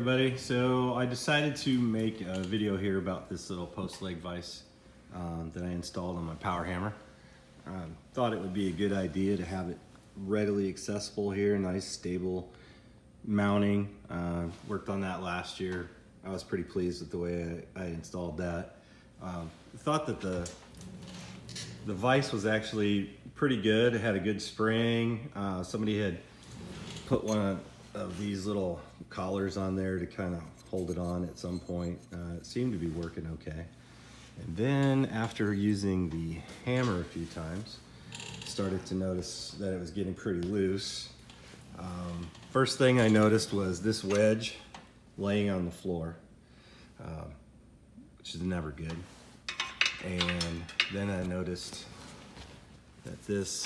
Everybody, so I decided to make a video here about this little post leg vise that I installed on my power hammer. Thought it would be a good idea to have it readily accessible here, nice stable mounting. Worked on that last year. I was pretty pleased with the way I installed that. Thought that the vise was actually pretty good. It had a good spring. Somebody had put one of these little collars on there to kind of hold it on at some point. It seemed to be working okay. And then after using the hammer a few times, started to notice that it was getting pretty loose. First thing I noticed was this wedge laying on the floor, which is never good. And then I noticed that this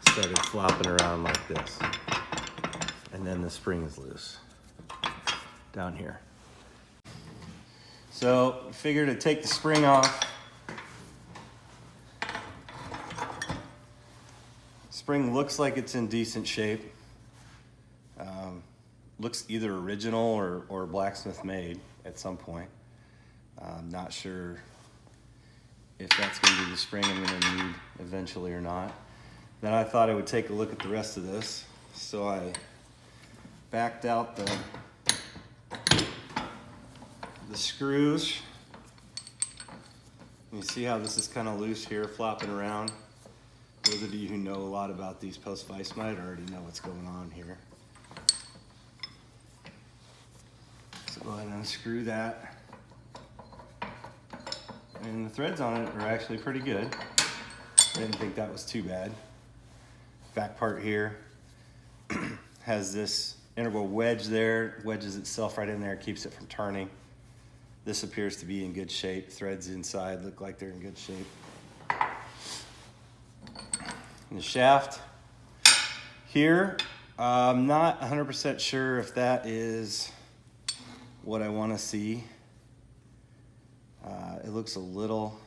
started flopping around like this. And then the spring is loose down here. So figured to take the spring off. Spring looks like it's in decent shape. Looks either original or blacksmith made at some point. I'm not sure if that's going to be the spring I'm going to need eventually or not. Then I thought I would take a look at the rest of this. So I backed out the screws. You see how this is kind of loose here, flopping around. Those of you who know a lot about these post vise might already know what's going on here. So go ahead and unscrew that. And the threads on it are actually pretty good. I didn't think that was too bad. Back part here has this integral wedge there, wedges itself right in there, keeps it from turning. This appears to be in good shape. Threads inside look like they're in good shape. And the shaft here, I'm not 100% sure if that is what I want to see. It looks a little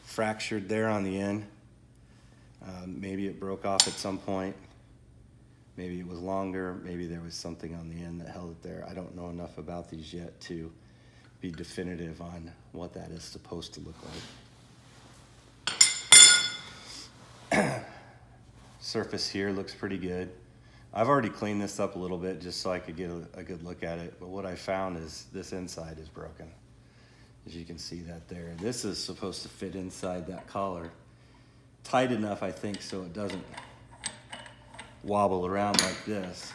fractured there on the end. Maybe it broke off at some point. Maybe it was longer. Maybe there was something on the end that held it there. I don't know enough about these yet to be definitive on what that is supposed to look like. Surface here looks pretty good. I've already cleaned this up a little bit just so I could get a good look at it. But what I found is this inside is broken. As you can see that there. This is supposed to fit inside that collar. Tight enough, I think, so it doesn't wobble around like this.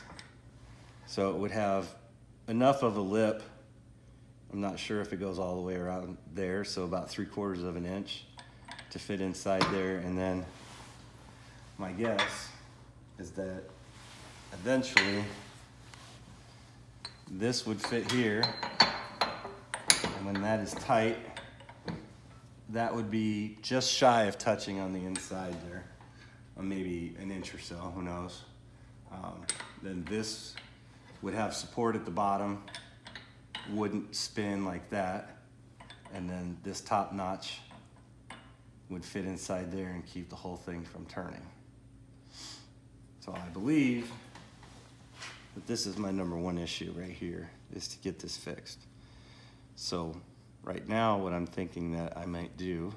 So it would have enough of a lip. I'm not sure if it goes all the way around there, so about 3/4 of an inch to fit inside there. And then my guess is that eventually this would fit here. And when that is tight, that would be just shy of touching on the inside there. Maybe an inch or so, who knows. Then this would have support at the bottom, wouldn't spin like that, and then this top notch would fit inside there and keep the whole thing from turning. So I believe that this is my number one issue right here, is to get this fixed. So right now what I'm thinking that I might do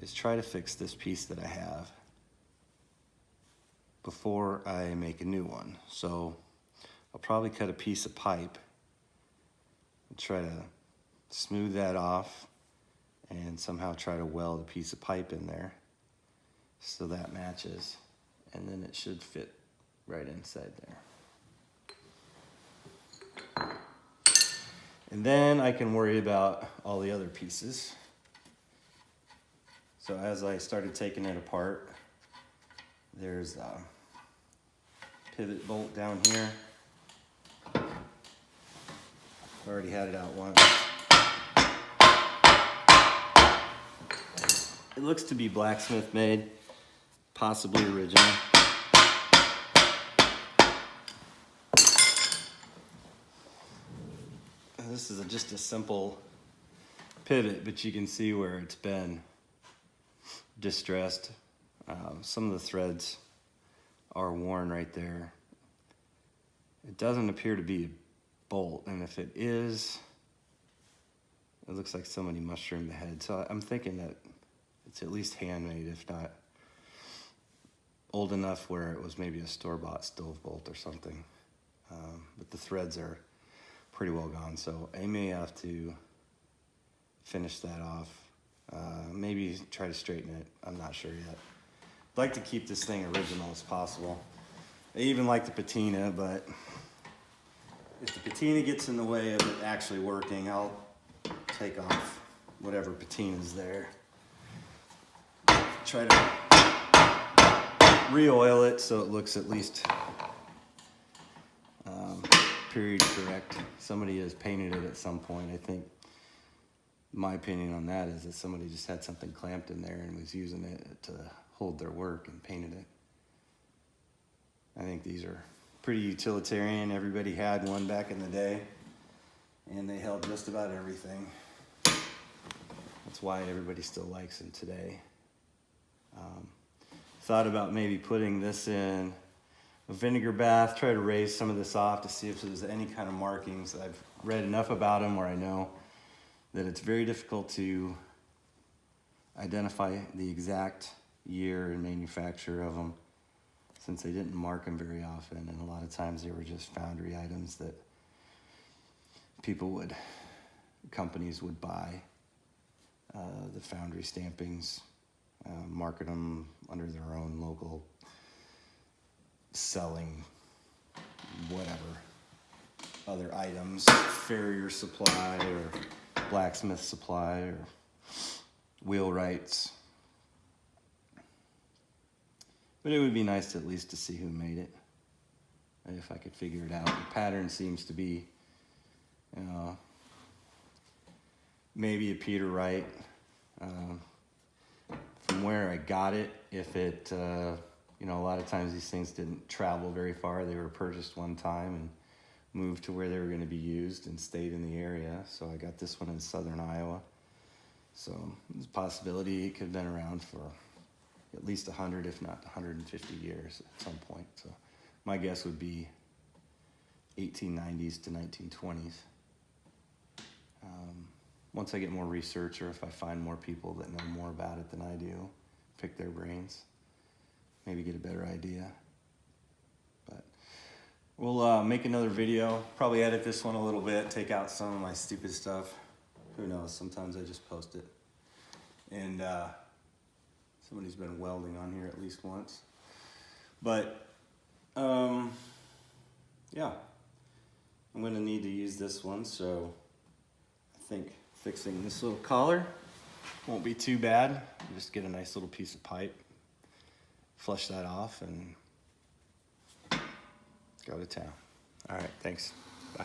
is try to fix this piece that I have before I make a new one. So I'll probably cut a piece of pipe and try to smooth that off and somehow try to weld a piece of pipe in there so that matches, and then it should fit right inside there. And then I can worry about all the other pieces. So as I started taking it apart, there's a pivot bolt down here. I've already had it out once. It looks to be blacksmith made, possibly original. This is just a simple pivot, but you can see where it's been distressed. Some of the threads are worn right there. It doesn't appear to be a bolt, and if it is, it looks like somebody mushroomed the head. So I'm thinking that it's at least handmade, if not old enough where it was maybe a store-bought stove bolt or something. But the threads are pretty well gone, so I may have to finish that off. Maybe try to straighten it. I'm not sure yet. I'd like to keep this thing original as possible. I even like the patina, but if the patina gets in the way of it actually working, I'll take off whatever patina is there. Try to re-oil it so it looks at least period correct. Somebody has painted it at some point. I think my opinion on that is that somebody just had something clamped in there and was using it to hold their work and painted it. I think these are pretty utilitarian. Everybody had one back in the day, and they held just about everything. That's why everybody still likes them today. Thought about maybe putting this in a vinegar bath, try to raise some of this off to see if there's any kind of markings. I've read enough about them where I know that it's very difficult to identify the exact year and manufacture of them, since they didn't mark them very often, and a lot of times they were just foundry items that companies would buy the foundry stampings, market them under their own local selling whatever other items, farrier supply or blacksmith supply or wheelwrights. But it would be nice at least to see who made it, if I could figure it out. The pattern seems to be, maybe a Peter Wright. From where I got it, if it, a lot of times these things didn't travel very far. They were purchased one time and moved to where they were going to be used and stayed in the area. So I got this one in southern Iowa. So there's a possibility it could have been around for at least 100, if not 150 years at some point. So my guess would be 1890s to 1920s. Once I get more research, or if I find more people that know more about it than I do, pick their brains, maybe get a better idea. But we'll make another video, probably edit this one a little bit, take out some of my stupid stuff. Who knows, sometimes I just post it. And somebody's been welding on here at least once. But, yeah, I'm gonna need to use this one, so I think fixing this little collar won't be too bad. Just get a nice little piece of pipe, flush that off, and go to town. All right, thanks. Bye.